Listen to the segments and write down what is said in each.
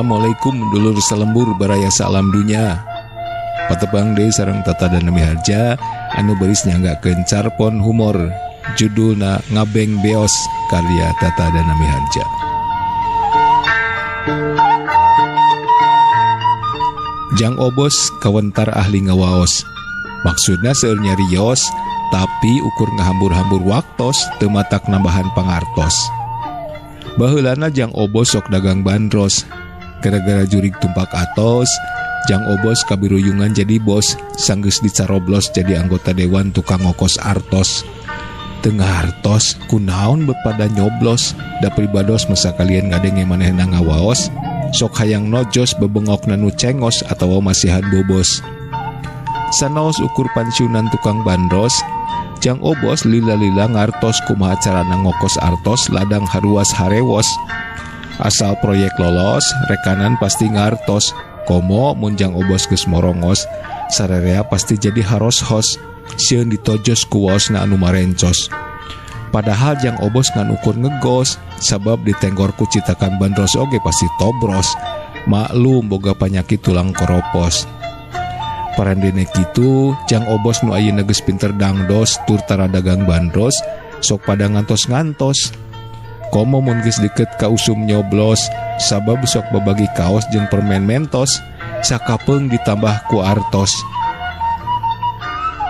Assalamualaikum dulur salembur baraya salam dunya. Patepang deui sareng Tata Dana Miharja anu beuris nyanggakeun carpon humor judulna Ngabeng Beos karya Tata Dana Miharja. Jang obos kawentar ahli ngawaos. Maksudna seueur nyarios tapi ukur ngahambur-hambur waktos teu matak nambahan pangartos. Baheulana Jang obos sok dagang bandros. Gara-gara jurig tumpak atos, Jang obos kabiruyungan jadi bos, sanggeus dicaroblos jadi anggota dewan tukang ngokos artos. Tengah artos, kunaon bet pada nyoblos, da pribados masa kalian ngadenge manehna ngawaos, sok hayang nojos bebengokna nu cengos atawa masihan bobos. Sanaos ukur pensiunan tukang bandros, Jang obos lila-lila ngartos kumaha carana ngokos artos ladang haruas harewos. Asal proyek lolos, rekanan pasti ngartos. Komo mun Jang obos geus morongos, sararea pasti jadi haros-hos. Sieun ditojos ku waosna anu marencos. Padahal Jang obos ngan ukur ngegos, sabab ditenggor ku citakan bandros oge pasti tobros. Maklum boga panyakit tulang koropos. Parandene kitu, Jang obos nu ayeuna geus pinter dangdos tur tara dagang bandros, sok pada ngantos-ngantos. Komo mun geus deket ka usum nyoblos, sabab sok babagi kaos jeung permen mentos, sakapeung ditambah ku artos.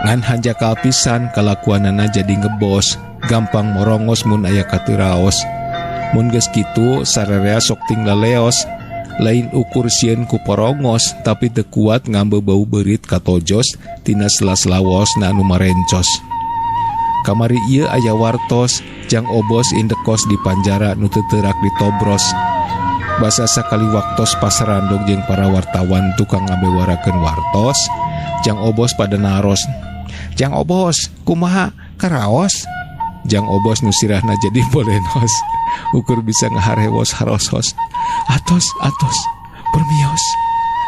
Ngan hanjakal pisan kalakuanana jadi ngebos, gampang morongos mun aya katiraos. Mun geus kitu sararea sok ting laleos, lain ukur sieun ku porongos, tapi teu kuat ngambe bau beurit katojos tina sela-sela waosna anu marencos. Kamari ieu aya wartos, Jang obos indekos di panjara nu teu teurak ditobros. Basa sakali waktos pasarandog jeung para wartawan tukang ngabewarakeun wartos, Jang obos pada naros. Jang obos, kumaha karaos? Jang obos nu sirahna jadi bolenos, ukur bisa ngaharewos harosos. Atos, permios.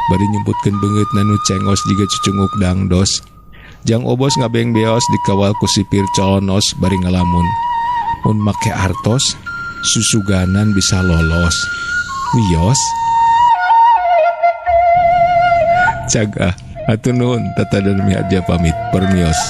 Bari nyebutkeun beungeutna nu cengos jiga cucunguk dangdos. Jang obos ngabeng beos dikawal ku sipir colonos bari ngalamun. Mun make artos, susuganan bisa lolos. Wios. Caga, hatur nuhun Tata Dana Miharja pamit. Permios.